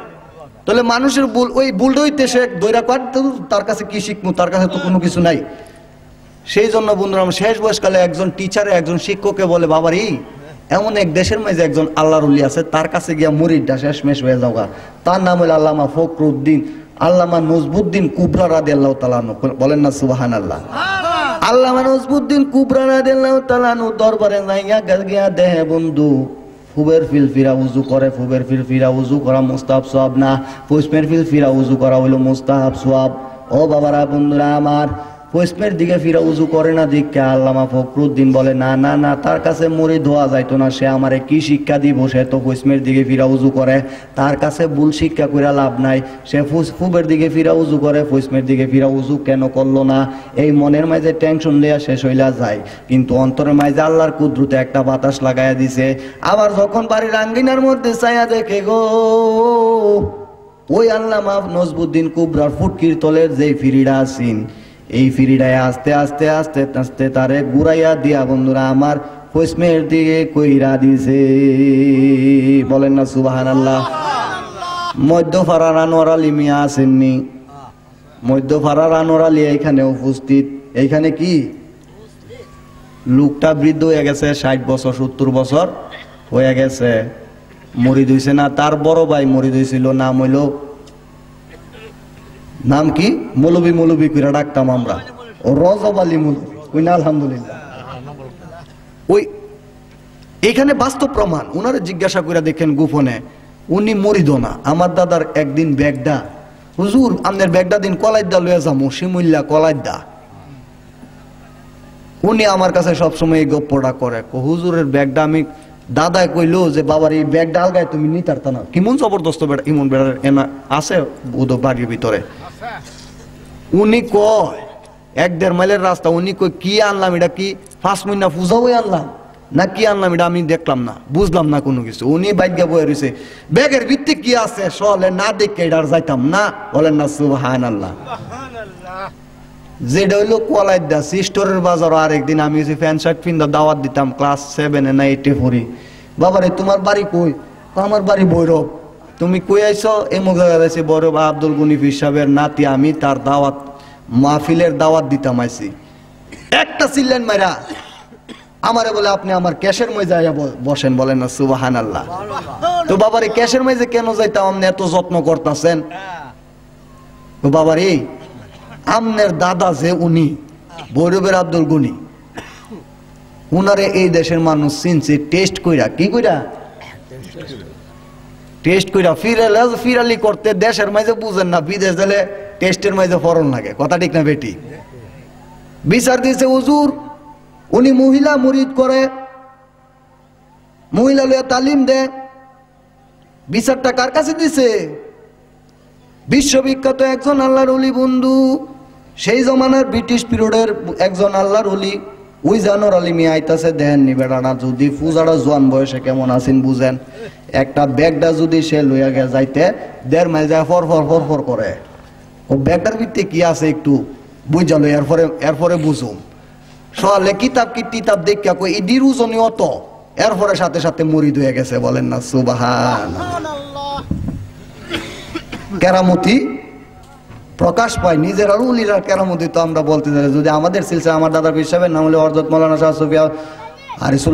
তাহলে মানুষের ভুল, ওই ভুলটা হইতে সে দৈরা কর, তার কাছে কি শিখবো? তার কাছে তো কোনো কিছু নাই। সেই জন্য বন্ধুরা শেষ বয়সকালে একজন টিচারে একজন শিক্ষককে বলে, বাবারি এমন এক দেশের মাঝে একজন আল্লাহর ওলি আছে, তার কাছে গিয়া মুরিদটা শেষমেশ হয়ে যাওয়া। তার নাম হল আল্লামা ফখরুদ্দিন, আল্লামা নজবুদ্দিন কুবরা রাদিয়াল্লাহু তাআলা আনহু। বলেন না সুবহানাল্লাহ। আল্লামা নজবুদ্দিন কুবরা রাদিয়াল্লাহু তাআলা আনহু দরবারে যাইয়া গিয়া দেহে বন্ধু, ফুবের ফিল ফিরা উজু করে, ফুবের ফিল ফিরা উজু করা মুস্তাহাব সওয়াব না, পুষ্পের ফিল ফিরা উজু করা হইল মুস্তাহাব সওয়াব। ও বাবারা বন্ধুরা আমার, পশ্চিমের দিকে ফিরা উজু করে না দিকে আল্লামা ফখরুদ্দিন বলে, না না না, তার কাছে মরে ধোয়া যাইতো না, সে আমারে কি শিক্ষা দিব? সে তো পশ্চিমের দিকে ফিরা উজু করে, তার কাছে ভুল শিক্ষা করে লাভ নাই। সে পূবের দিকে ফিরা উজু করে, পশ্চিমের দিকে ফিরা উজু কেন করলো না? এই মনের মাঝে টেনশন লিয়া শেষ হইলা যায়, কিন্তু অন্তরের মাঝে আল্লাহর কুদরতে একটা বাতাস লাগাইয়া দিছে। আবার যখন বাড়ির আঙ্গিনার মধ্যে ছায়া দেখে গো, ওই আল্লামা নজবুদ্দিন কুবরার ফুটকির তলের যেই ফিরিডা আছেন, এই ফিরিডায় আস্তে আস্তে আস্তে আস্তে তারে ঘুরাইয়া দিয়া বন্ধুরা আমার পশ্চিমের দিকে কইরা দিছে। বলেন না সুবহানাল্লাহ। মধ্যপাড়ার আনোয়ার আলী মিয়া আসেননি? মধ্যপাড়ার আনোয়ার আলী এখানে উপস্থিত। এইখানে কি লোকটা বৃদ্ধ হয়ে গেছে, 60 বছর 70 বছর হয়ে গেছে, মরিদ হইছে না। তার বড় ভাই মরিদ হইছিল, নাম হইল, নাম কি? মৌলবী মৌলবী কইরা ডাকতাম আমরা, ও রজব আলী মৌলবী। কই না আলহামদুলিল্লাহ। ওই এখানে বাস্তব প্রমাণ, উনারে জিজ্ঞাসা করে দেখেন গোপনে, উনি মরিদ না। আমার দাদার একদিন ব্যাগডা, হুজুর আপনার ব্যাগডা দিন কলাইদা লইয়া যাবো, শিমুল্লা কলাইদা। উনি আমার কাছে সবসময় এই গপ্পটা করে, হুজুরের ব্যাগটা আমি, দাদায় কইলো যে বাবার এই ব্যাগটা আলগায় তুমি নিতারতা না। কেমন জবরদস্ত বেড়া, ইমন বেড়ার এনা আছে বোধ বাড়ির ভিতরে। উনি কয় 1-1.5 মাইলের রাস্তা, উনি কই কি আনলাম এটা, কি 5 মহিনা পূজা হয়ে আনলাম না কি আনলাম এটা আমি দেখলাম না, বুঝলাম না কোনো কিছু। উনি বাইকে বয়ে রয়েছে, ব্যাগের ভিত্তি কি আছে সলে না দেখে এটার যাইতাম না। বলেন না সুবহানাল্লাহ। যেটা হইলো কোয়ালাইদা সিস্টোরের বাজার। আরেকদিন আমি প্যান্ট শার্ট পিন্দা দাওয়াত দিতাম, ক্লাস 7 না 8 পড়ি। বাবারে তোমার বাড়ি কই? আমার বাড়ি ভৈরব। তুমি কই আইছো? এমুক জায়গায় আইছি, ভৈরব আব্দুল গনি পীর সাহেবের নাতি আমি, তার দাওয়াত মাহফিলের দাওয়াত দিতাম আইছি। একটা চিল্লেন মাইরা আমারে বলে, আপনি আমার ক্যাশের মধ্যে যাইয়া বসেন। বলেন না সুবহানাল্লাহ। তো বাবারে ক্যাশের মধ্যে কেন যাইতাম? আপনি এত যত্ন করতেছেন। তো বাবারে আমনের দাদা যে উনি ভৈরবের আব্দুল গনি, উনারে এই দেশের মানুষ চিনছে টেস্ট কইরা। কি কইরা? টেস্ট কইরা। ফিরালি করতে দেশের মাঝে বুঝেন না, বিদেশ গেলে টেস্টের মাঝে ফরন লাগে। কথা ঠিক না বেটি? বিচার দিয়েছে হুজুর, উনি মহিলা মুরিদ করে, মহিলা লইয়া তালিম দেয়। বিচারটা কার কাছে দিছে? বিশ্ববিখ্যাত একজন আল্লাহর ওলি বন্ধু, সেই জমানার ব্রিটিশ পিরিয়ডের একজন আল্লাহর ওলি, ওই জানোর আলী মিয়া আইতাছে। দেননি বেড়াটা যদি পূজাটা জোয়ান বয়সে কেমন আছেন বুঝেন, একটা ব্যাগটা যদি সে লইয়া গে যাইতে 1.5 মাইল যায় ফর ফর ফর ফর করে, ও ব্যাগটার ভিতরে কি আছে একটু বুঝা লই, এরপরে বুঝুম। সকালে কিতাব দেখিয়া কই ইডির ওজনই অত, এরপরে সাথে সাথে মুরিদ হয়ে গেছে। বলেন না সুবহানাল্লাহ। কেরামতি প্রকাশ পায়, নিজের আর উলিরা কেরামতি তো আমরা বলতে চাই। যদি আমাদের সিলসিলা, আমার দাদা পীর সাহেবের নাম হলো হযরত মাওলানা শাহ সুফি আরিসুল